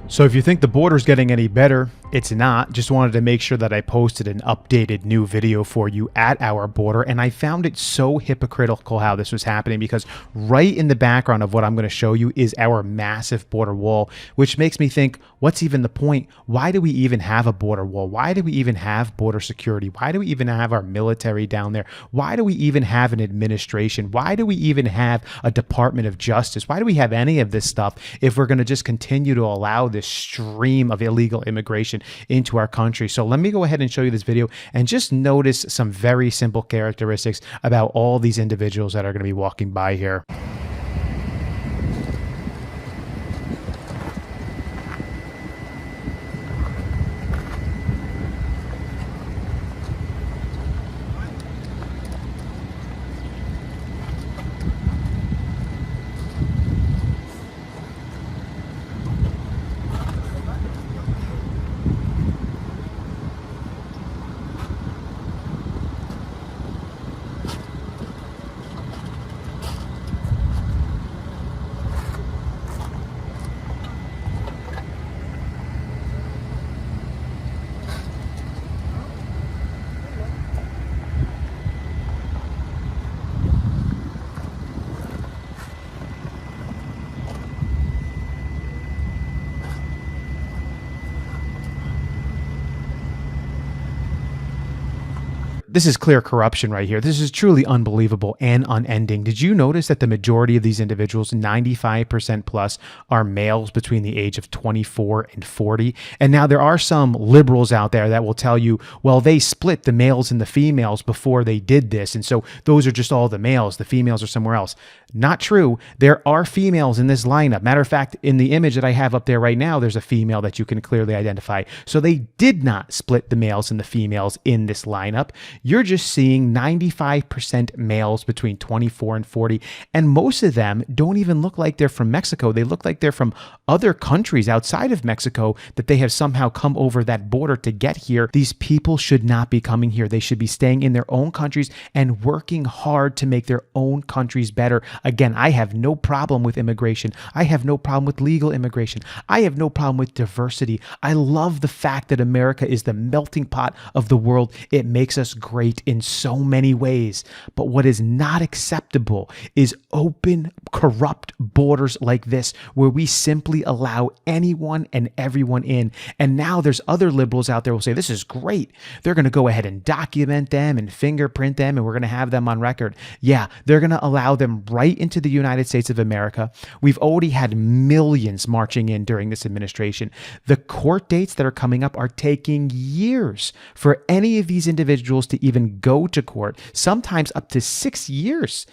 So if you think the border's getting any better, it's not. Just wanted to make sure that I posted an updated new video for you at our border. And I found it so hypocritical how this was happening, because right in the background of what I'm going to show you is our massive border wall, which makes me think, what's even the point? Why do we even have a border wall? Why do we even have border security? Why do we even have our military down there? Why do we even have an administration? Why do we even have a Department of Justice? Why do we have any of this stuff if we're going to just continue to allow this stream of illegal immigration into our country? So let me go ahead and show you this video and just notice some very simple characteristics about all these individuals that are going to be walking by here. This is clear corruption right here. This is truly unbelievable and unending. Did you notice that the majority of these individuals, 95% plus, are males between the age of 24 and 40? And now there are some liberals out there that will tell you, well, they split the males and the females before they did this, and so those are just all the males. The females are somewhere else. Not true. There are females in this lineup. Matter of fact, in the image that I have up there right now, there's a female that you can clearly identify. So they did not split the males and the females in this lineup. You're just seeing 95% males between 24 and 40. And most of them don't even look like they're from Mexico. They look like they're from other countries outside of Mexico, that they have somehow come over that border to get here. These people should not be coming here. They should be staying in their own countries and working hard to make their own countries better. Again, I have no problem with immigration. I have no problem with legal immigration. I have no problem with diversity. I love the fact that America is the melting pot of the world. It makes us great in so many ways. But what is not acceptable is open, corrupt borders like this, where we simply allow anyone and everyone in. And now there's other liberals out there who will say, this is great. They're going to go ahead and document them and fingerprint them, and we're going to have them on record. Yeah, they're going to allow them right into the United States of America. We've already had millions marching in during this administration. The court dates that are coming up are taking years for any of these individuals to even go to court, sometimes up to 6 years.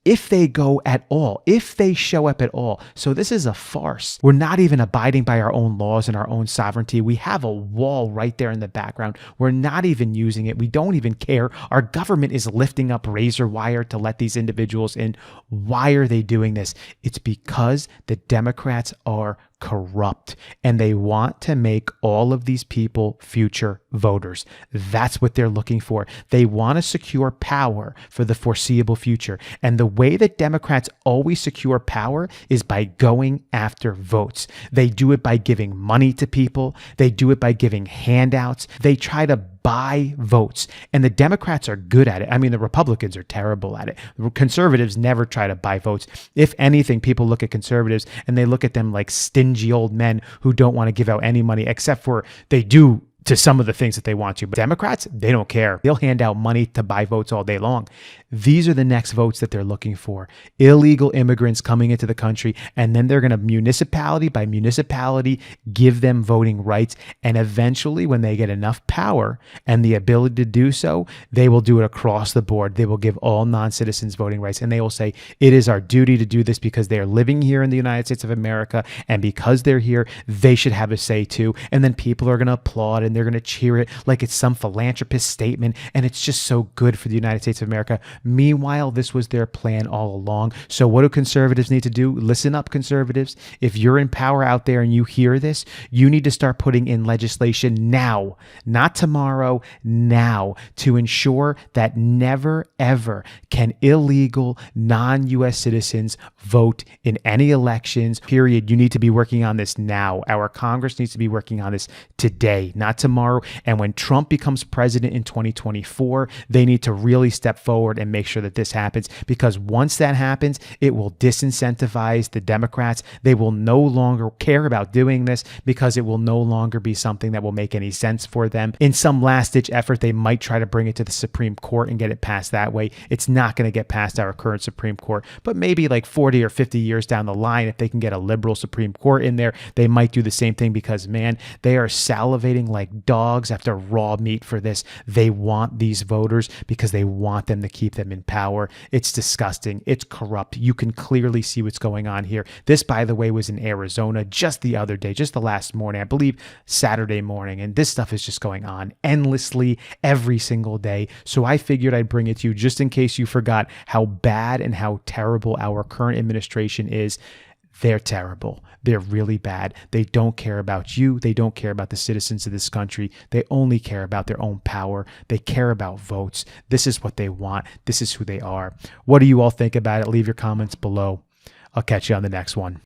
If they go at all, if they show up at all. So this is a farce. We're not even abiding by our own laws and our own sovereignty. We have a wall right there in the background. We're not even using it. We don't even care. Our government is lifting up razor wire to let these individuals in. Why are they doing this? It's because the Democrats are corrupt, and they want to make all of these people future voters. That's what they're looking for. They want to secure power for the foreseeable future. And the way that Democrats always secure power is by going after votes. They do it by giving money to people. They do it by giving handouts. They try to buy votes. And the Democrats are good at it. I mean, the Republicans are terrible at it. Conservatives never try to buy votes. If anything, people look at conservatives and they look at them like stingy old men who don't want to give out any money, except for they do to some of the things that they want to. But Democrats, they don't care. They'll hand out money to buy votes all day long. These are the next votes that they're looking for. Illegal immigrants coming into the country, and then they're going to municipality by municipality give them voting rights. And eventually, when they get enough power and the ability to do so, they will do it across the board. They will give all non-citizens voting rights, and they will say, it is our duty to do this because they are living here in the United States of America, and because they're here, they should have a say too. And then people are going to applaud, and and they're going to cheer it like it's some philanthropist statement, and it's just so good for the United States of America. Meanwhile, this was their plan all along. So what do conservatives need to do? Listen up, conservatives. If you're in power out there and you hear this, you need to start putting in legislation now, not tomorrow, now, to ensure that never, ever can illegal non-U.S. citizens vote in any elections, period. You need to be working on this now. Our Congress needs to be working on this today, not tomorrow. And when Trump becomes president in 2024, they need to really step forward and make sure that this happens, because once that happens, it will disincentivize the Democrats. They will no longer care about doing this because it will no longer be something that will make any sense for them. In some last-ditch effort, they might try to bring it to the Supreme Court and get it passed that way. It's not going to get past our current Supreme Court, but maybe like 40 or 50 years down the line, if they can get a liberal Supreme Court in there, they might do the same thing, because, man, they are salivating like dogs after raw meat for this. They want these voters because they want them to keep them in power. It's disgusting. It's corrupt. You can clearly see what's going on here. This, by the way, was in Arizona just the other day, just the last morning, I believe Saturday morning. And this stuff is just going on endlessly every single day. So I figured I'd bring it to you just in case you forgot how bad and how terrible our current administration is. They're terrible. They're really bad. They don't care about you. They don't care about the citizens of this country. They only care about their own power. They care about votes. This is what they want. This is who they are. What do you all think about it? Leave your comments below. I'll catch you on the next one.